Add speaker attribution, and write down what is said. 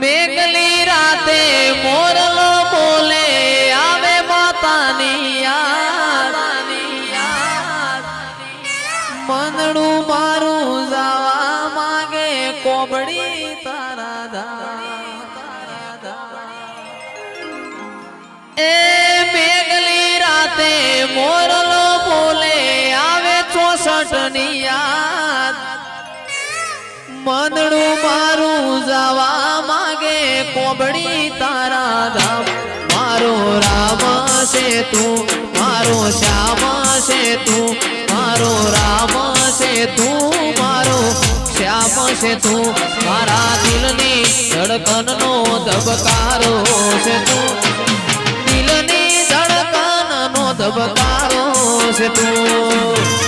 Speaker 1: મેઘલી રાતે મોરલો બોલે આવે માતાની યાદ મનડું મારું જવા માંગે કોબડી તારા ધા એ મેઘલી રાતે મોરલો બોલે આવે 64 ની યાદ મનડું મારું જવા માંગે કોબડી તારા ધામ મારો રામ છે તું મારો શ્યામ છે તું મારો રામ છે તું મારો શ્યામ છે તું મારા દિલની ધડકનનો ધબકારો છે તું દિલની ધડકનનો ધબકારો છે તું